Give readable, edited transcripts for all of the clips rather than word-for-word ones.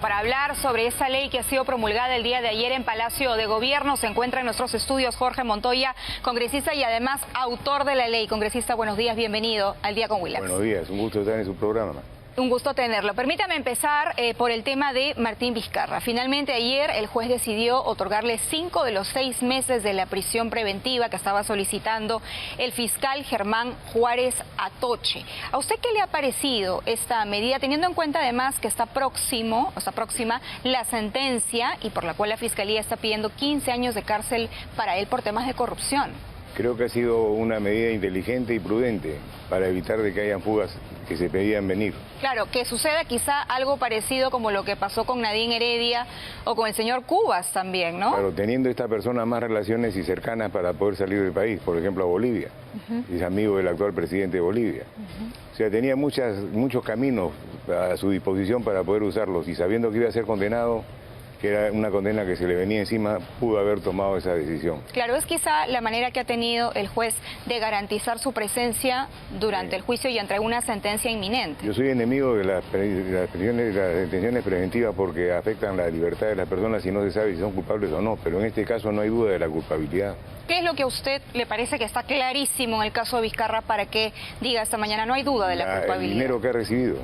para hablar sobre esa ley que ha sido promulgada el día de ayer en Palacio de Gobierno. Se encuentra en nuestros estudios Jorge Montoya, congresista y además autor de la ley. Congresista, buenos días, bienvenido al Día con Willax. Buenos días, un gusto estar en su programa. Un gusto tenerlo. Permítame empezar por el tema de Martín Vizcarra. Finalmente ayer el juez decidió otorgarle 5 de los 6 meses de la prisión preventiva que estaba solicitando el fiscal Germán Juárez Atoche. ¿A usted qué le ha parecido esta medida, teniendo en cuenta además que está próxima la sentencia y por la cual la Fiscalía está pidiendo 15 años de cárcel para él por temas de corrupción? Creo que ha sido una medida inteligente y prudente para evitar de que hayan fugas que se pedían venir. Claro, que suceda quizá algo parecido como lo que pasó con Nadine Heredia o con el señor Cubas también, ¿no? Claro, teniendo esta persona más relaciones y cercanas para poder salir del país, por ejemplo a Bolivia. Es amigo del actual presidente de Bolivia. O sea, tenía muchos caminos a su disposición para poder usarlos y sabiendo que iba a ser condenado, que era una condena que se le venía encima, pudo haber tomado esa decisión. Claro, es quizá la manera que ha tenido el juez de garantizar su presencia durante el juicio y entre una sentencia inminente. Yo soy enemigo de las detenciones preventivas porque afectan la libertad de las personas y no se sabe si son culpables o no, pero en este caso no hay duda de la culpabilidad. ¿Qué es lo que a usted le parece que está clarísimo en el caso de Vizcarra para que diga esta mañana no hay duda de la culpabilidad? El dinero que ha recibido,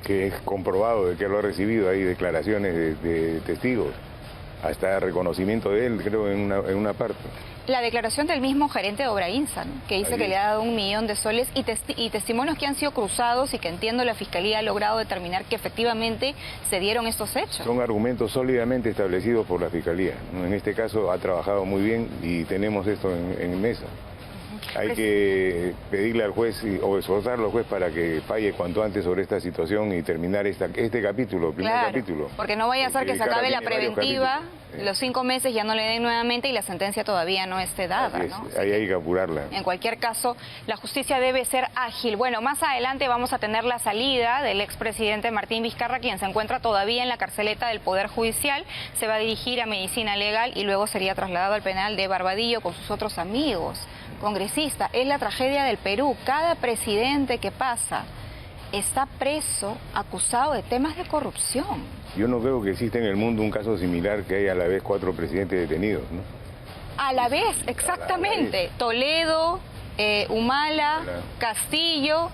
que es comprobado de que lo ha recibido, hay declaraciones de testigos, hasta reconocimiento de él, creo, en una parte. La declaración del mismo gerente de Obrainsa, ¿no? Que dice que le ha dado 1 millón de soles y testimonios que han sido cruzados y que entiendo la Fiscalía ha logrado determinar que efectivamente se dieron estos hechos. Son argumentos sólidamente establecidos por la Fiscalía, ¿no? En este caso ha trabajado muy bien y tenemos esto en mesa. Hay que pedirle al juez o exhortarlo al juez para que falle cuanto antes sobre esta situación y terminar este capítulo, primer capítulo. Porque no vaya a ser que se acabe la preventiva, los 5 meses ya no le den nuevamente y la sentencia todavía no esté dada, ¿no? Ahí hay que apurarla. En cualquier caso, la justicia debe ser ágil. Bueno, más adelante vamos a tener la salida del expresidente Martín Vizcarra, quien se encuentra todavía en la carceleta del Poder Judicial. Se va a dirigir a Medicina Legal y luego sería trasladado al penal de Barbadillo con sus otros amigos. Congresista, es la tragedia del Perú. Cada presidente que pasa está preso, acusado de temas de corrupción. Yo no creo que exista en el mundo un caso similar que haya a la vez 4 presidentes detenidos, ¿no? A la vez, exactamente. Toledo, Humala, Castillo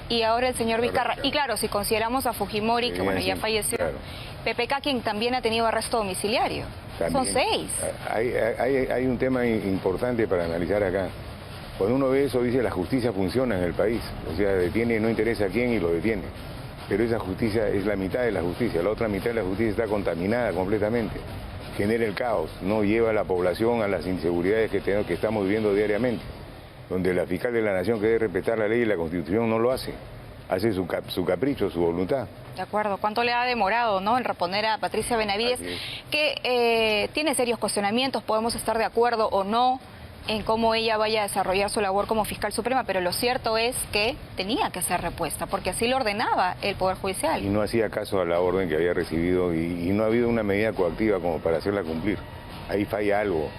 y ahora el señor Vizcarra. Y claro, si consideramos a Fujimori, que bueno, ya falleció, PPK, quien también ha tenido arresto domiciliario. También. Son 6. Hay un tema importante para analizar acá. Cuando uno ve eso, dice la justicia funciona en el país. O sea, detiene, no interesa a quién y lo detiene. Pero esa justicia es la mitad de la justicia. La otra mitad de la justicia está contaminada completamente. Genera el caos, no lleva a la población a las inseguridades que estamos viviendo diariamente. Donde la fiscal de la nación que debe respetar la ley y la Constitución no lo hace. Hace su capricho, su voluntad. De acuerdo. ¿Cuánto le ha demorado, no, en reponer a Patricia Benavides? Que tiene serios cuestionamientos, podemos estar de acuerdo o no en cómo ella vaya a desarrollar su labor como fiscal suprema, pero lo cierto es que tenía que ser repuesta, porque así lo ordenaba el Poder Judicial. Y no hacía caso a la orden que había recibido y no ha habido una medida coactiva como para hacerla cumplir. Ahí falla algo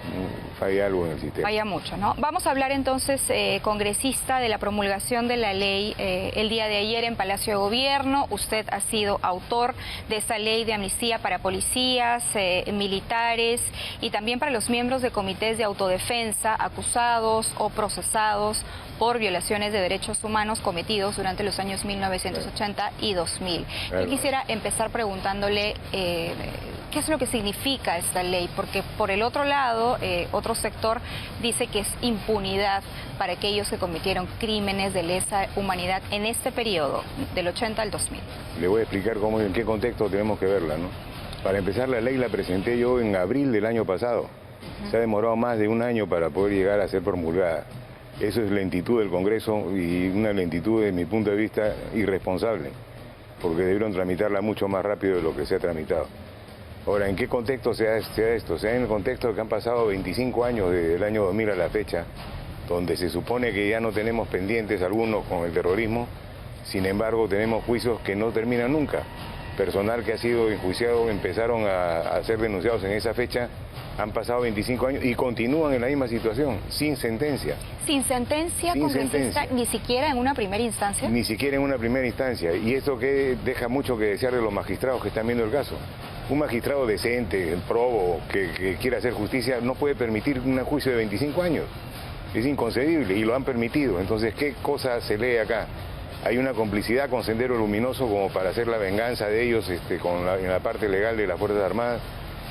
en el sistema. Falla mucho, ¿no? Vamos a hablar entonces, congresista, de la promulgación de la ley el día de ayer en Palacio de Gobierno. Usted ha sido autor de esta ley de amnistía para policías, militares y también para los miembros de comités de autodefensa acusados o procesados por violaciones de derechos humanos cometidos durante los años 1980 y 2000. Yo quisiera empezar preguntándole qué es lo que significa esta ley, porque por el otro lado, otro sector dice que es impunidad para aquellos que cometieron crímenes de lesa humanidad en este periodo, del 80 al 2000. Le voy a explicar en qué contexto tenemos que verla, ¿no? Para empezar, la ley la presenté yo en abril del año pasado. Se ha demorado más de 1 año para poder llegar a ser promulgada. Eso es lentitud del Congreso y una lentitud, desde mi punto de vista, irresponsable, porque debieron tramitarla mucho más rápido de lo que se ha tramitado. Ahora, ¿en qué contexto se da esto? Se da en el contexto de que han pasado 25 años desde el año 2000 a la fecha, donde se supone que ya no tenemos pendientes algunos con el terrorismo, sin embargo tenemos juicios que no terminan nunca. personal que ha sido enjuiciado empezaron a ser denunciados en esa fecha. Han pasado 25 años y continúan en la misma situación, sin sentencia. ¿Sin sentencia, congresista, ni siquiera en una primera instancia? Ni siquiera en una primera instancia. Y esto que deja mucho que desear de los magistrados que están viendo el caso. Un magistrado decente, probo, que quiera hacer justicia, no puede permitir un juicio de 25 años. Es inconcebible y lo han permitido. Entonces, ¿qué cosa se lee acá? Hay una complicidad con Sendero Luminoso como para hacer la venganza de ellos en la parte legal de las Fuerzas Armadas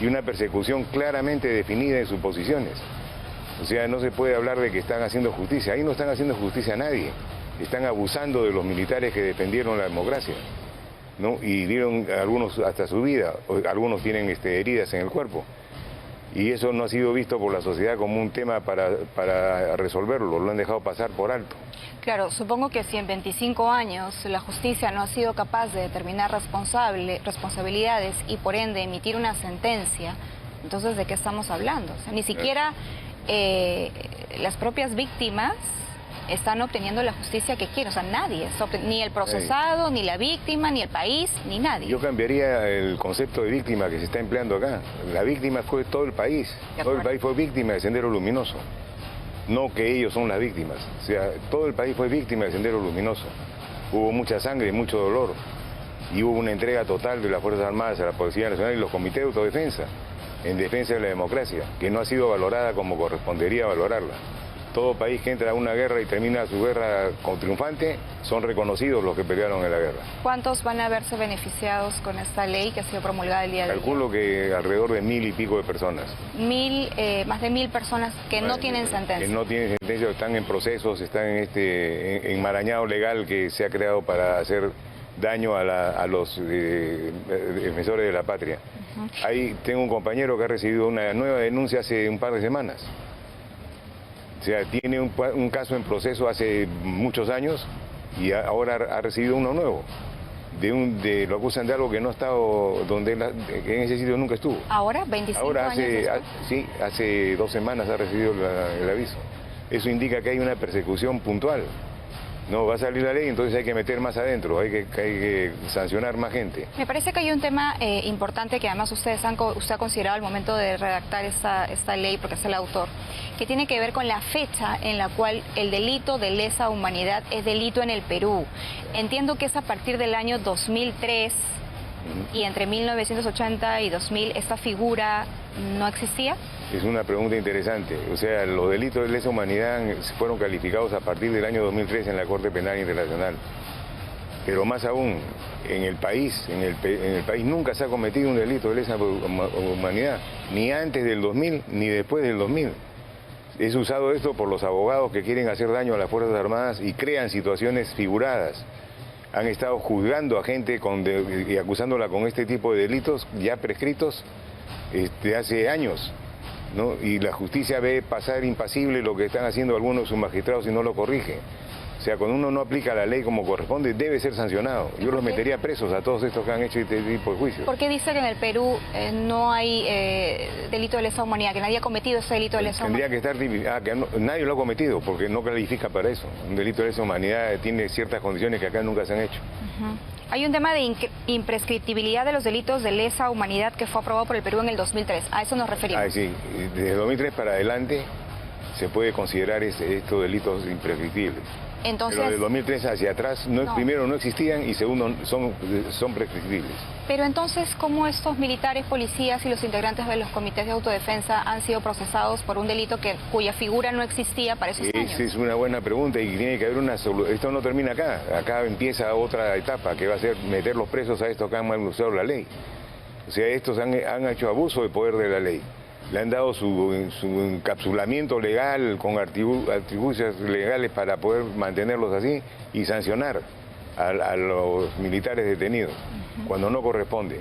y una persecución claramente definida en sus posiciones. O sea, no se puede hablar de que están haciendo justicia. Ahí no están haciendo justicia a nadie. Están abusando de los militares que defendieron la democracia, ¿no? Y dieron algunos hasta su vida. Algunos tienen heridas en el cuerpo. Y eso no ha sido visto por la sociedad como un tema para resolverlo. Lo han dejado pasar por alto. Claro, supongo que si en 25 años la justicia no ha sido capaz de determinar responsabilidades y por ende emitir una sentencia, entonces ¿de qué estamos hablando? O sea, ni siquiera las propias víctimas están obteniendo la justicia que quieren. O sea, nadie, ni el procesado, ni la víctima, ni el país, ni nadie. Yo cambiaría el concepto de víctima que se está empleando acá. La víctima fue todo el país. Todo el país fue víctima de Sendero Luminoso. No que ellos son las víctimas. O sea, todo el país fue víctima de Sendero Luminoso. Hubo mucha sangre, mucho dolor. Y hubo una entrega total de las Fuerzas Armadas a la Policía Nacional y los comités de autodefensa, en defensa de la democracia, que no ha sido valorada como correspondería valorarla. Todo país que entra a una guerra y termina su guerra con triunfante, son reconocidos los que pelearon en la guerra. ¿Cuántos van a verse beneficiados con esta ley que ha sido promulgada el día de hoy? Calculo que alrededor de 1000 y pico de personas. Más de 1000 personas que no tienen sentencia. Que no tienen sentencia, están en procesos, están en este enmarañado legal que se ha creado para hacer daño a los defensores de la patria. Ahí tengo un compañero que ha recibido una nueva denuncia hace un par de semanas. O sea, tiene un caso en proceso hace muchos años y ahora ha recibido uno nuevo. Lo acusan de algo que no ha estado en ese sitio nunca estuvo. ¿Ahora? ¿25 años? Sí, hace 2 semanas ha recibido el aviso. Eso indica que hay una persecución puntual. No, va a salir la ley, entonces hay que meter más adentro, hay que sancionar más gente. Me parece que hay un tema importante que además usted ha considerado al momento de redactar esta ley, porque es el autor, que tiene que ver con la fecha en la cual el delito de lesa humanidad es delito en el Perú. Entiendo que es a partir del año 2003 y entre 1980 y 2000 esta figura no existía. Es una pregunta interesante. O sea, los delitos de lesa humanidad fueron calificados a partir del año 2003 en la Corte Penal Internacional. Pero más aún, en el país nunca se ha cometido un delito de lesa humanidad, ni antes del 2000 ni después del 2000. Es usado esto por los abogados que quieren hacer daño a las Fuerzas Armadas y crean situaciones figuradas. Han estado juzgando a gente y acusándola con este tipo de delitos ya prescritos hace años, ¿no? Y la justicia ve pasar impasible lo que están haciendo algunos de sus magistrados y no lo corrige. O sea, cuando uno no aplica la ley como corresponde, debe ser sancionado. Yo los metería presos a todos estos que han hecho este tipo de juicios. ¿Por qué dice que en el Perú no hay delito de lesa humanidad, que nadie ha cometido ese delito de lesa humanidad? Tendría que estar nadie lo ha cometido, porque no califica para eso. Un delito de lesa humanidad tiene ciertas condiciones que acá nunca se han hecho. Hay un tema de imprescriptibilidad de los delitos de lesa humanidad que fue aprobado por el Perú en el 2003. A eso nos referimos. Sí, desde 2003 para adelante se puede considerar estos delitos imprescriptibles. Entonces, pero de 2003 hacia atrás, primero no existían y segundo son prescriptibles. Pero entonces, ¿cómo estos militares, policías y los integrantes de los comités de autodefensa han sido procesados por un delito cuya figura no existía para esos años? Esa es una buena pregunta y tiene que haber una solución. Esto no termina acá. Acá empieza otra etapa que va a ser meter los presos a estos que han mal usado la ley. O sea, estos han hecho abuso de poder de la ley. Le han dado su encapsulamiento legal con atribuciones legales para poder mantenerlos así y sancionar a los militares detenidos cuando no corresponde.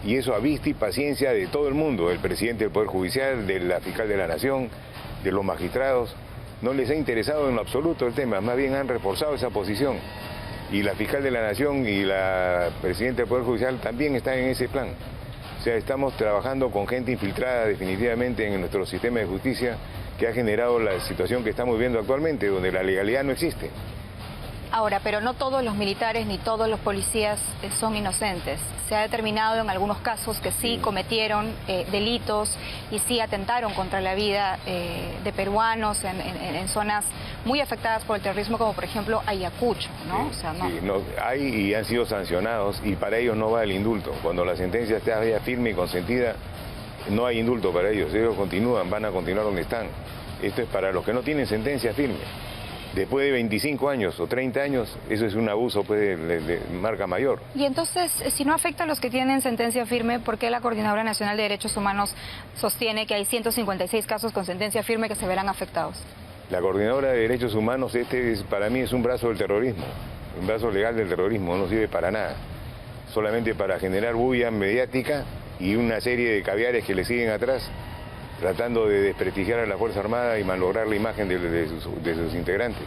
Y eso a vista y paciencia de todo el mundo, del presidente del Poder Judicial, de la fiscal de la Nación, de los magistrados. No les ha interesado en lo absoluto el tema, más bien han reforzado esa posición. Y la fiscal de la Nación y la presidenta del Poder Judicial también están en ese plan. O sea, estamos trabajando con gente infiltrada definitivamente en nuestro sistema de justicia que ha generado la situación que estamos viviendo actualmente, donde la legalidad no existe. Ahora, pero no todos los militares ni todos los policías son inocentes. Se ha determinado en algunos casos que sí cometieron delitos y sí atentaron contra la vida de peruanos en zonas muy afectadas por el terrorismo, como por ejemplo Ayacucho, ¿no? Sí, o sea, no. Sí, no, hay y han sido sancionados y para ellos no va el indulto. Cuando la sentencia está ya firme y consentida, no hay indulto para ellos. Ellos continúan, van a continuar donde están. Esto es para los que no tienen sentencia firme. Después de 25 años o 30 años, eso es un abuso pues, de marca mayor. Y entonces, si no afecta a los que tienen sentencia firme, ¿por qué la Coordinadora Nacional de Derechos Humanos sostiene que hay 156 casos con sentencia firme que se verán afectados? La Coordinadora de Derechos Humanos, para mí es un brazo del terrorismo, un brazo legal del terrorismo, no sirve para nada. Solamente para generar bulla mediática y una serie de caviares que le siguen atrás, tratando de desprestigiar a la Fuerza Armada y malograr la imagen de sus integrantes.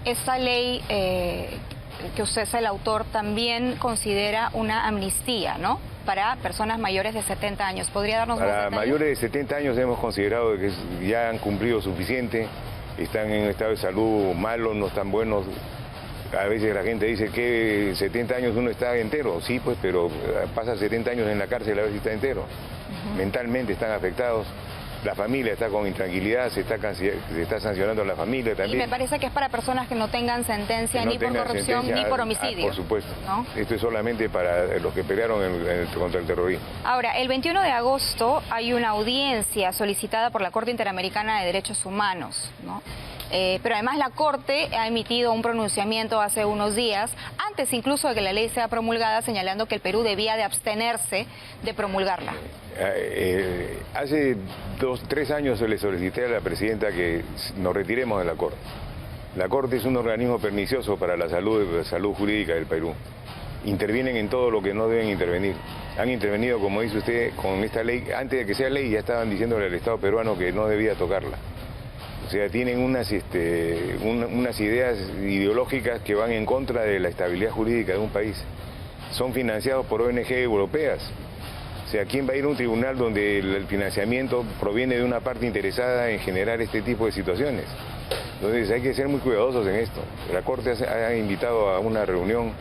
Esta ley que usted es el autor también considera una amnistía, ¿no? Para personas mayores de 70 años. ¿Podría darnos más detalles? Para mayores de 70 años hemos considerado que ya han cumplido suficiente, están en un estado de salud malo, no están buenos. A veces la gente dice que 70 años uno está entero, sí, pues, pero pasa 70 años en la cárcel a ver si está entero. Mentalmente están afectados, la familia está con intranquilidad, se está sancionando a la familia también. Y me parece que es para personas que no tengan sentencia ni por corrupción ni por homicidio. Por supuesto, ¿no? Esto es solamente para los que pelearon contra el terrorismo. Ahora, el 21 de agosto hay una audiencia solicitada por la Corte Interamericana de Derechos Humanos, ¿no? Pero además la Corte ha emitido un pronunciamiento hace unos días, antes incluso de que la ley sea promulgada, señalando que el Perú debía de abstenerse de promulgarla. Hace 3 años le solicité a la presidenta que nos retiremos de la Corte. La Corte es un organismo pernicioso para la salud jurídica del Perú. Intervienen en todo lo que no deben intervenir. Han intervenido, como dice usted, con esta ley. Antes de que sea ley ya estaban diciéndole al Estado peruano que no debía tocarla. O sea, tienen unas ideas ideológicas que van en contra de la estabilidad jurídica de un país. Son financiados por ONG europeas. O sea, ¿quién va a ir a un tribunal donde el financiamiento proviene de una parte interesada en generar este tipo de situaciones? Entonces hay que ser muy cuidadosos en esto. La Corte ha invitado a una reunión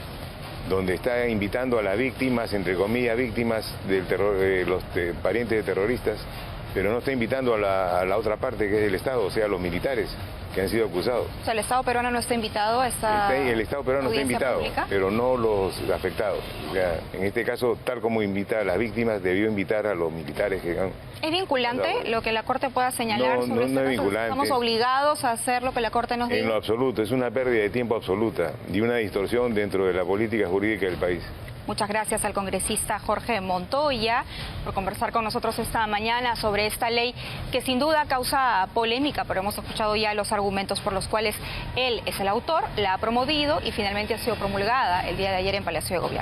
donde está invitando a las víctimas, entre comillas, víctimas del terror, los parientes de terroristas, pero no está invitando a la otra parte, que es el Estado, o sea, a los militares que han sido acusados. O sea, ¿el Estado peruano no está invitado a esta El Estado peruano está invitado, pública? Pero no los afectados. O sea, en este caso, tal como invita a las víctimas, debió invitar a los militares que han... ¿Es vinculante lo que la Corte pueda señalar sobre este no es caso? vinculante. ¿Estamos obligados a hacer lo que la Corte nos diga? En lo absoluto, es una pérdida de tiempo absoluta y una distorsión dentro de la política jurídica del país. Muchas gracias al congresista Jorge Montoya por conversar con nosotros esta mañana sobre esta ley que sin duda causa polémica, pero hemos escuchado ya los argumentos por los cuales él es el autor, la ha promovido y finalmente ha sido promulgada el día de ayer en Palacio de Gobierno.